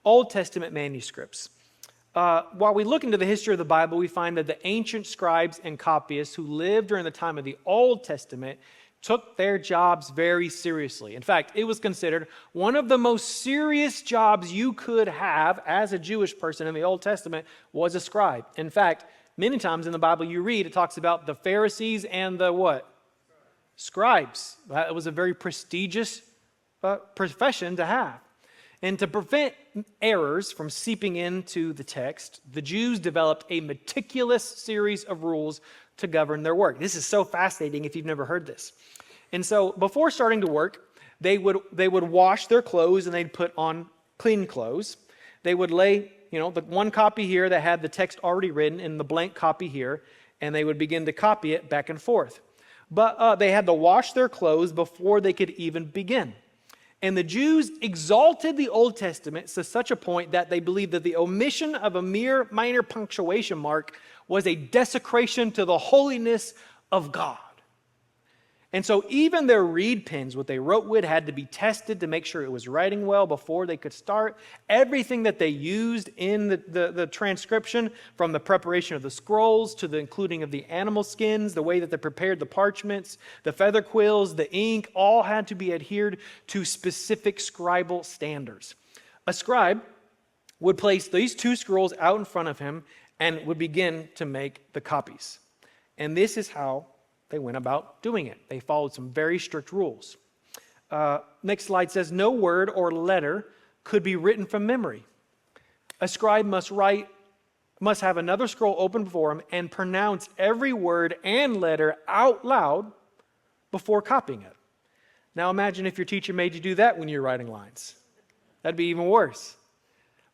Old Testament manuscripts. While we look into the history of the Bible, we find that the ancient scribes and copyists who lived during the time of the Old Testament took their jobs very seriously. In fact, it was considered one of the most serious jobs you could have as a Jewish person in the Old Testament was a scribe. In fact, many times in the Bible you read, it talks about the Pharisees and the what? Scribes. That was a very prestigious profession to have. And to prevent errors from seeping into the text, the Jews developed a meticulous series of rules to govern their work. This is so fascinating if you've never heard this. And so before starting to work, they would wash their clothes and they'd put on clean clothes. They would lay, the one copy here that had the text already written and the blank copy here, and they would begin to copy it back and forth. But they had to wash their clothes before they could even begin. And the Jews exalted the Old Testament to such a point that they believed that the omission of a mere minor punctuation mark was a desecration to the holiness of God. And so even their reed pens, what they wrote with, had to be tested to make sure it was writing well before they could start. Everything that they used in the transcription, from the preparation of the scrolls to the including of the animal skins, the way that they prepared the parchments, the feather quills, the ink, all had to be adhered to specific scribal standards. A scribe would place these two scrolls out in front of him and would begin to make the copies. And this is how they went about doing it. They followed some very strict rules. Next slide says, no word or letter could be written from memory. A scribe must have another scroll open before him and pronounce every word and letter out loud before copying it. Now imagine if your teacher made you do that when you're writing lines. That'd be even worse.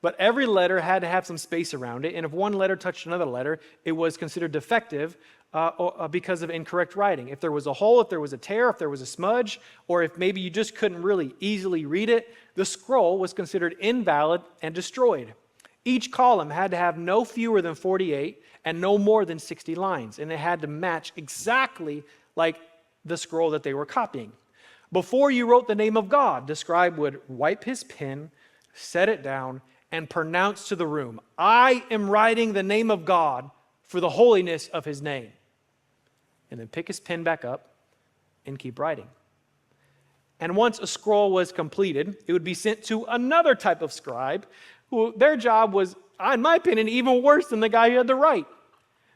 But every letter had to have some space around it, and if one letter touched another letter, it was considered defective because of incorrect writing. If there was a hole, if there was a tear, if there was a smudge, or if maybe you just couldn't really easily read it, the scroll was considered invalid and destroyed. Each column had to have no fewer than 48 and no more than 60 lines, and it had to match exactly like the scroll that they were copying. Before you wrote the name of God, the scribe would wipe his pen, set it down, and pronounce to the room, I am writing the name of God for the holiness of his name. And then pick his pen back up and keep writing. And once a scroll was completed, it would be sent to another type of scribe who their job was, in my opinion, even worse than the guy who had to write.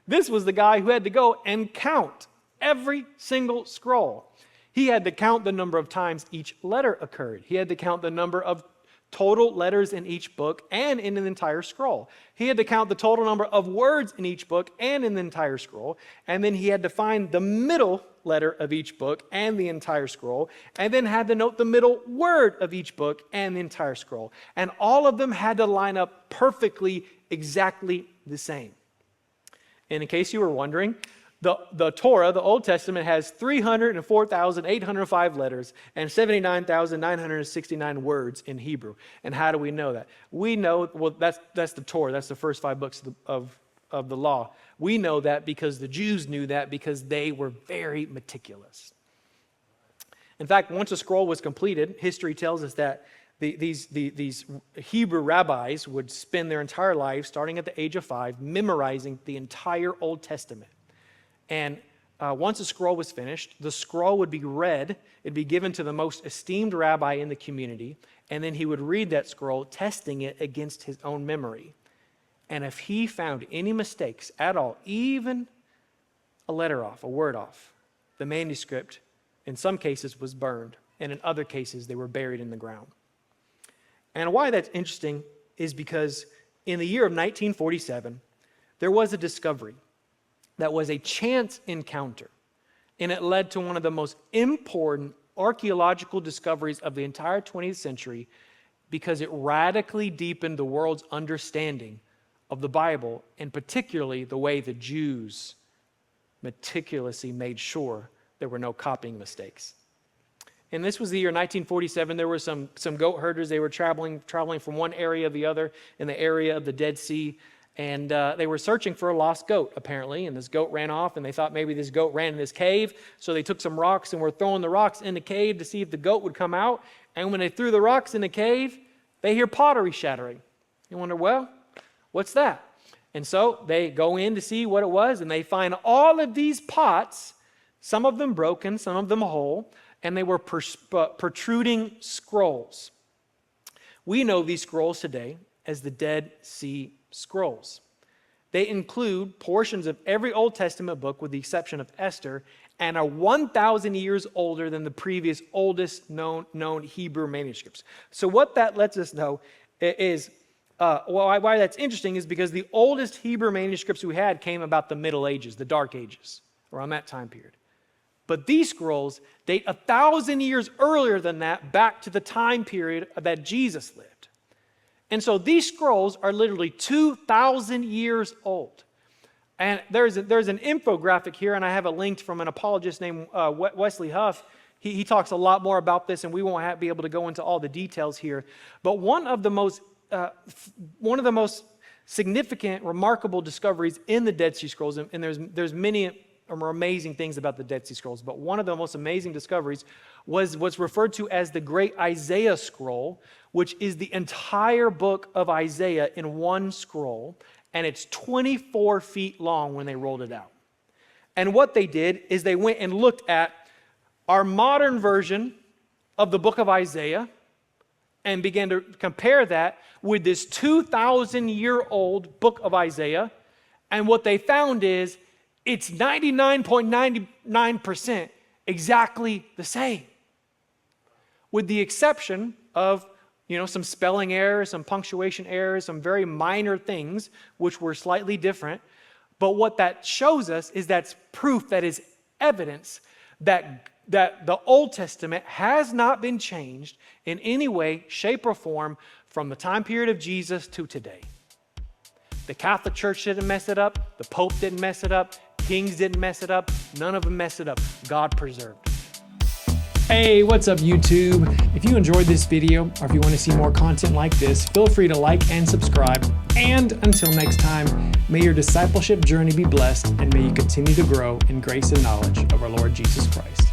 This was the guy who had to go and count every single scroll. He had to count the number of times each letter occurred. He had to count the number of total letters in each book and in an entire scroll. He had to count the total number of words in each book and in the entire scroll. And then he had to find the middle letter of each book and the entire scroll, and then had to note the middle word of each book and the entire scroll. And all of them had to line up perfectly, exactly the same. And in case you were wondering, the Torah, the Old Testament, has 304,805 letters and 79,969 words in Hebrew. And how do we know that? We know, well, that's the Torah. That's the first 5 books of the law. We know that because the Jews knew that because they were very meticulous. In fact, once a scroll was completed, history tells us that these Hebrew rabbis would spend their entire lives, starting at the age of 5, memorizing the entire Old Testament. And once a scroll was finished, the scroll would be read. It'd be given to the most esteemed rabbi in the community, and then he would read that scroll, testing it against his own memory. And if he found any mistakes at all, even a letter off, a word off, the manuscript, in some cases, was burned, and in other cases, they were buried in the ground. And why that's interesting is because in the year of 1947, there was a discovery that was a chance encounter, and it led to one of the most important archaeological discoveries of the entire 20th century because it radically deepened the world's understanding of the Bible, and particularly the way the Jews meticulously made sure there were no copying mistakes. And this was the year 1947. There were some goat herders. They were traveling from one area to the other in the area of the Dead Sea. And they were searching for a lost goat, apparently, and this goat ran off, and they thought maybe this goat ran in this cave, so they took some rocks and were throwing the rocks in the cave to see if the goat would come out, and when they threw the rocks in the cave, They hear pottery shattering. You wonder, well, what's that? And so they go in to see what it was, and they find all of these pots, some of them broken, some of them whole, and they were protruding scrolls. We know these scrolls today as the Dead Sea Scrolls. They include portions of every Old Testament book with the exception of Esther, and are 1,000 years older than the previous oldest known Hebrew manuscripts. So what that lets us know is, why that's interesting is because the oldest Hebrew manuscripts we had came about the Middle Ages, the Dark Ages, around that time period. But these scrolls date 1,000 years earlier than that, back to the time period that Jesus lived. And so these scrolls are literally 2,000 years old. And there's an infographic here, and I have it linked from an apologist named Wesley Huff. He talks a lot more about this, and we won't be able to go into all the details here. But one of the most significant, remarkable discoveries in the Dead Sea Scrolls, and there's many amazing things about the Dead Sea Scrolls, but one of the most amazing discoveries was what's referred to as the Great Isaiah Scroll, which is the entire book of Isaiah in one scroll, and it's 24 feet long when they rolled it out. And what they did is they went and looked at our modern version of the book of Isaiah and began to compare that with this 2,000-year-old book of Isaiah, and what they found is it's 99.99% exactly the same, with the exception of some spelling errors, some punctuation errors, some very minor things which were slightly different. But what that shows us is that's proof, that is evidence that the Old Testament has not been changed in any way, shape, or form from the time period of Jesus to today. The Catholic Church didn't mess it up. The Pope didn't mess it up. Kings didn't mess it up. None of them messed it up. God preserved it. Hey, what's up, YouTube? If you enjoyed this video, or if you want to see more content like this, feel free to like and subscribe. And until next time, may your discipleship journey be blessed, and may you continue to grow in grace and knowledge of our Lord Jesus Christ.